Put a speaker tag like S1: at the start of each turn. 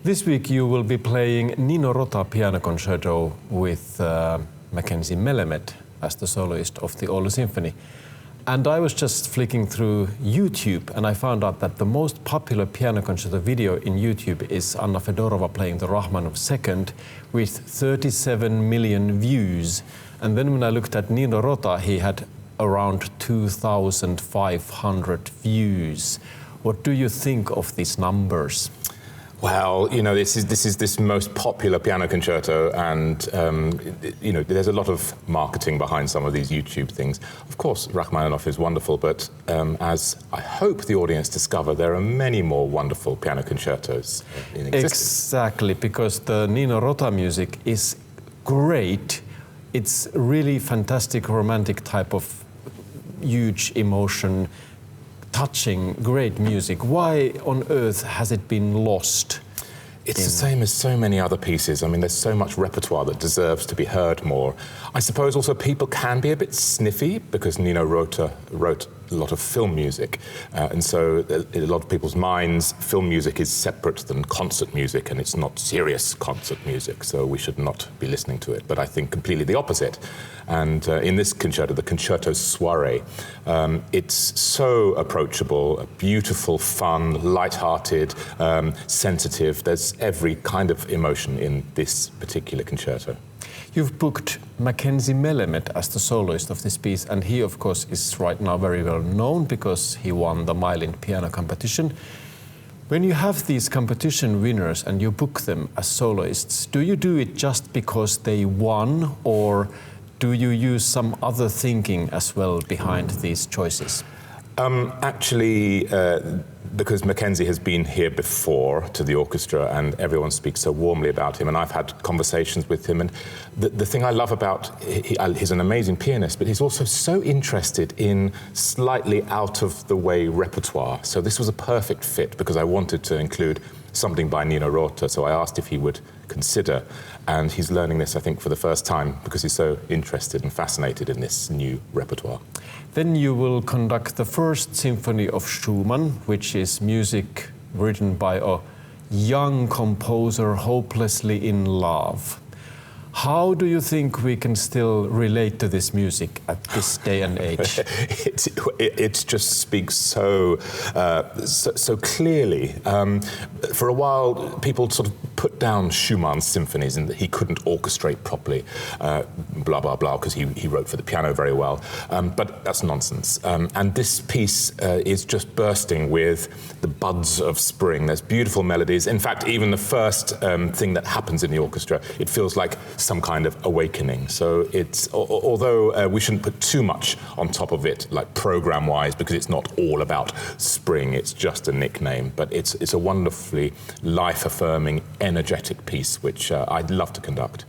S1: This week you will be playing Nino Rota piano concerto with Mackenzie Melemed as the soloist of the Oulu Sinfoni. And I was just flicking through YouTube and I found out that the most popular piano concerto video in YouTube is Anna Fedorova playing the Rachmaninoff Second with 37 million views. And then when I looked at Nino Rota, he had around 2,500 views. What do you think of these numbers?
S2: Well, you know, this is this most popular piano concerto, and you know, there's a lot of marketing behind some of these YouTube things. Of course, Rachmaninoff is wonderful, but as I hope the audience discover, there are many more wonderful piano concertos in existence.
S1: Exactly, because the Nino Rota music is great. It's really fantastic, romantic type of huge emotion. Touching, great music. Why on earth has it been lost?
S2: It's the same as so many other pieces. I mean, there's so much repertoire that deserves to be heard more. I suppose also people can be a bit sniffy because Nino Rota wrote a lot of film music. And so in a lot of people's minds, film music is separate than concert music, and it's not serious concert music, so we should not be listening to it. But I think completely the opposite. And in this concerto, the concerto Soirée, it's so approachable, beautiful, fun, light-hearted, sensitive. There's every kind of emotion in this particular concerto.
S1: You've booked Mackenzie Melemed as the soloist of this piece, and he, of course, is right now very well known because he won the Mylin piano competition. When you have these competition winners and you book them as soloists, do you do it just because they won, or do you use some other thinking as well behind these choices?
S2: Actually, because Mackenzie has been here before to the orchestra and everyone speaks so warmly about him, and I've had conversations with him, and the thing I love about, he's an amazing pianist, but he's also so interested in slightly out of the way repertoire. So this was a perfect fit because I wanted to include something by Nino Rota, so I asked if he would consider, and he's learning this, I think, for the first time because he's so interested and fascinated in this new repertoire.
S1: Then you will conduct the first symphony of Schumann, which is music written by a young composer hopelessly in love. How do you think we can still relate to this music at this day and age?
S2: It just speaks so clearly. For a while, people sort of put down Schumann's symphonies and that he couldn't orchestrate properly, blah, blah, blah, because he wrote for the piano very well. But that's nonsense. And this piece is just bursting with the buds of spring. There's beautiful melodies. In fact, even the first thing that happens in the orchestra, it feels like some kind of awakening. So it's, although we shouldn't put too much on top of it, like program-wise, because it's not all about spring, it's just a nickname, but it's a wonderfully life-affirming, energetic piece, which I'd love to conduct.